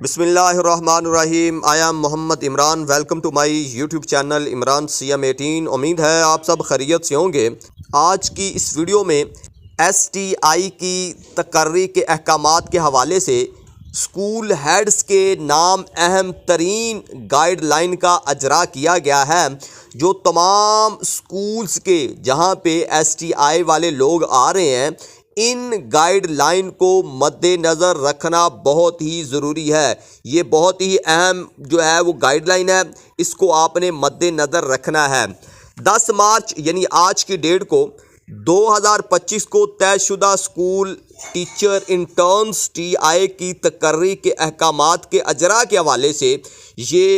बिस्मिल्लाहिर्रहमानिर्रहीम। I am Mohammad Imran. Welcome to my YouTube channel Imran CM18। उम्मीद है आप सब खैरियत से होंगे। आज की इस वीडियो में STI की तकर्री के अहकामात के हवाले से स्कूल हेड्स के नाम अहम तरीन गाइडलाइन का अजरा किया गया है, जो तमाम स्कूल्स के जहां पे STI वाले लोग आ रहे हैं, इन गाइडलाइन को मद्देनज़र रखना बहुत ही ज़रूरी है। ये बहुत ही अहम जो है वो गाइडलाइन है, इसको आपने मद्देनज़र रखना है। 10 मार्च यानी आज की डेट को 2025 को तयशुदा स्कूल टीचर इंटर्न्स TI की तकर्री के अहकामात के अजरा के हवाले से ये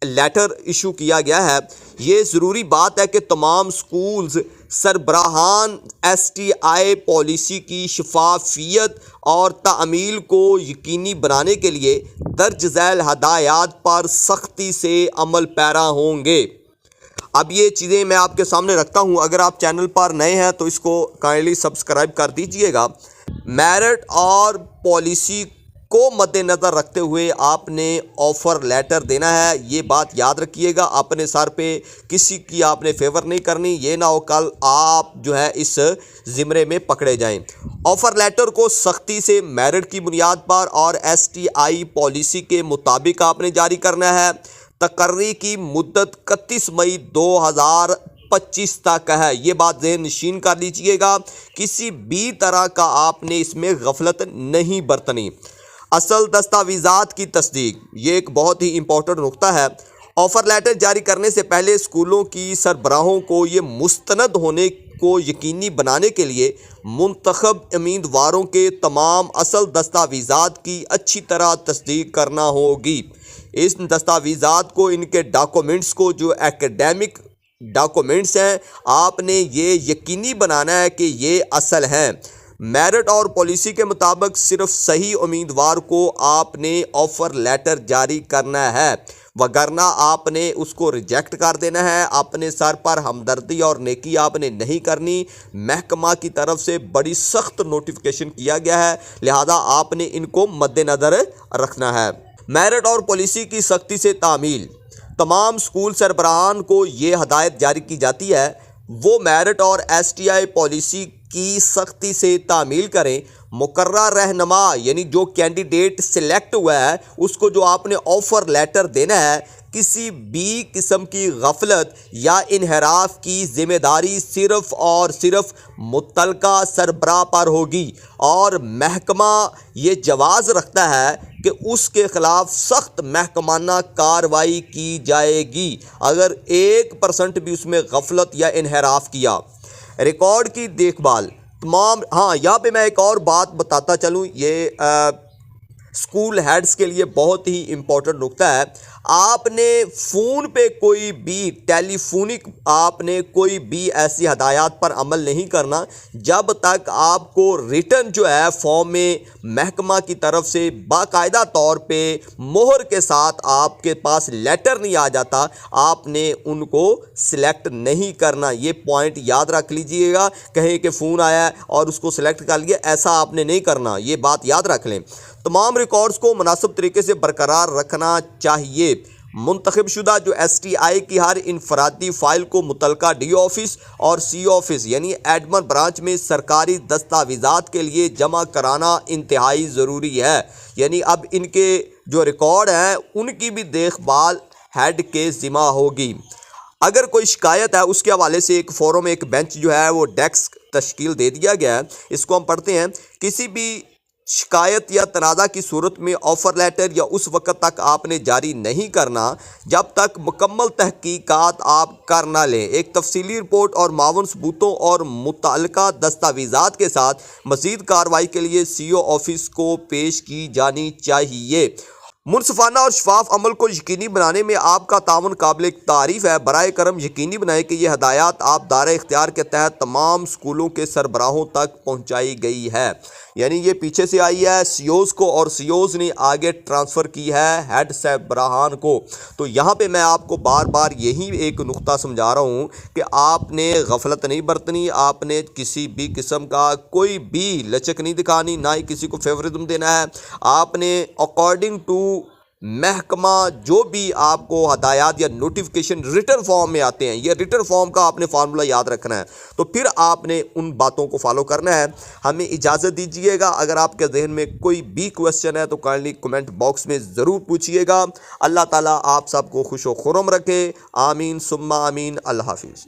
लेटर इशू किया गया है। ये ज़रूरी बात है कि तमाम स्कूल्स सरबराहान STI पॉलिसी की शफाफियत और तामील को यकीनी बनाने के लिए दर्ज झैल हदायत पर सख्ती से अमल पैरा होंगे। अब ये चीज़ें मैं आपके सामने रखता हूँ। अगर आप चैनल पर नए हैं तो इसको काइंडली सब्सक्राइब कर दीजिएगा। मेरिट और पॉलिसी को मद्देनज़र रखते हुए आपने ऑफ़र लेटर देना है। ये बात याद रखिएगा। अपने सर पे किसी की आपने फेवर नहीं करनी, ये ना हो कल आप जो है इस ज़िम्मे में पकड़े जाएं। ऑफ़र लेटर को सख्ती से मेरिट की बुनियाद पर और STI पॉलिसी के मुताबिक आपने जारी करना है। तकर्री की मुद्दत 31 मई 2025 तक है। ये बात ज़हन नशीन कर लीजिएगा। किसी भी तरह का आपने इसमें गफलत नहीं बरतनी। असल दस्तावेज़ात की तस्दीक, ये एक बहुत ही इम्पोर्टेंट नुक्ता है। ऑफ़र लेटर जारी करने से पहले स्कूलों की सरबराहों को ये मुस्तनद होने को यकीनी बनाने के लिए मुंतखब उम्मीदवारों के तमाम असल दस्तावेज़ात की अच्छी तरह तस्दीक करना होगी। इस दस्तावेज़ात को, इनके डॉक्यूमेंट्स को, जो एकेडमिक डॉक्यूमेंट्स हैं, आपने ये यकीनी बनाना है कि ये असल हैं। मेरिट और पॉलिसी के मुताबिक सिर्फ सही उम्मीदवार को आपने ऑफ़र लेटर जारी करना है, वगरना आपने उसको रिजेक्ट कर देना है। अपने सर पर हमदर्दी और नेकी आपने नहीं करनी। महकमा की तरफ से बड़ी सख्त नोटिफिकेशन किया गया है, लिहाजा आपने इनको मद्देनज़र रखना है। मेरिट और पॉलिसी की सख्ती से तामील, तमाम स्कूल सरबराहान को ये हदायत जारी की जाती है वो मेरिट और STI पॉलिसी की सख्ती से तामील करें। मुकर्रर रहनुमा यानी जो कैंडिडेट सिलेक्ट हुआ है उसको जो आपने ऑफ़र लेटर देना है, किसी भी किस्म की गफलत या इनहराफ की ज़िम्मेदारी सिर्फ़ और सिर्फ मुतलका सरबराह पर होगी और महकमा ये जवाज़ रखता है कि उसके ख़िलाफ़ सख्त महकमाना कार्रवाई की जाएगी अगर 1% भी उसमें गफलत या इनहराफ किया। रिकॉर्ड की देखभाल तमाम, हाँ यहाँ पे मैं एक और बात बताता चलूँ, ये स्कूल हेड्स के लिए बहुत ही इम्पोर्टेंट नुक्ता है। आपने फ़ोन पे कोई भी टेलीफोनिक आपने कोई भी ऐसी हदायत पर अमल नहीं करना जब तक आपको रिटर्न जो है फॉर्म में महकमा की तरफ से बाकायदा तौर पे मोहर के साथ आपके पास लेटर नहीं आ जाता, आपने उनको सिलेक्ट नहीं करना। ये पॉइंट याद रख लीजिएगा। कहें कि फ़ोन आया है और उसको सिलेक्ट कर लिया, ऐसा आपने नहीं करना, ये बात याद रख लें। तमाम रिकॉर्ड्स को मुनासिब तरीके से बरकरार रखना चाहिए। मुंतखब शुदा जो STI की हर इनफरादी फ़ाइल को मुतलका D ऑफिस और C ऑफिस यानी एडमन ब्रांच में सरकारी दस्तावेज़ात के लिए जमा कराना इंतहाई ज़रूरी है। यानी अब इनके जो रिकॉर्ड हैं उनकी भी देखभाल हेड के ज़िम्मा होगी। अगर कोई शिकायत है उसके हवाले से एक फोरम, एक बेंच जो है वो डेस्क तश्कील दे दिया गया है। इसको हम पढ़ते हैं। किसी भी शिकायत या तनाज़ा की सूरत में ऑफ़र लेटर या उस वक़्त तक आपने जारी नहीं करना जब तक मुकम्मल तहकीकात आप कर ना लें। एक तफसीली रिपोर्ट और मावन सबूतों और मुतल्लिका दस्तावेज़ात के साथ मज़ीद कार्रवाई के लिए CO ऑफिस को पेश की जानी चाहिए। मुनसिफाना और शफाफ अमल को यकीनी बनाने में आपका ताउन काबिल तारीफ़ है। बराए करम यकीनी बनाएं कि ये हदायत आप दायरे इख्तियार के तहत तमाम स्कूलों के सरबराहों तक पहुँचाई गई है। यानी ये पीछे से आई है सीओज को और सीओज ने आगे ट्रांसफ़र की है हेड सरबराहान को। तो यहाँ पे मैं आपको बार बार यही एक नुक्ता समझा रहा हूँ कि आपने गफलत नहीं बरतनी, आपने किसी भी किस्म का कोई भी लचक नहीं दिखानी, ना ही किसी को फेवरिज्म देना है। आपने अकॉर्डिंग टू महकमा जो भी आपको हदायत या नोटिफिकेशन रिटर्न फॉर्म में आते हैं, ये रिटर्न फॉर्म का आपने फार्मूला याद रखना है। तो फिर आपने उन बातों को फॉलो करना है। हमें इजाज़त दीजिएगा। अगर आपके जहन में कोई भी क्वेश्चन है तो काइंडली कमेंट बॉक्स में ज़रूर पूछिएगा। अल्लाह ताला आप सबको खुश व खुर्रम रखे। आमीन सुम्मा आमीन। अल्लाह हाफिज़।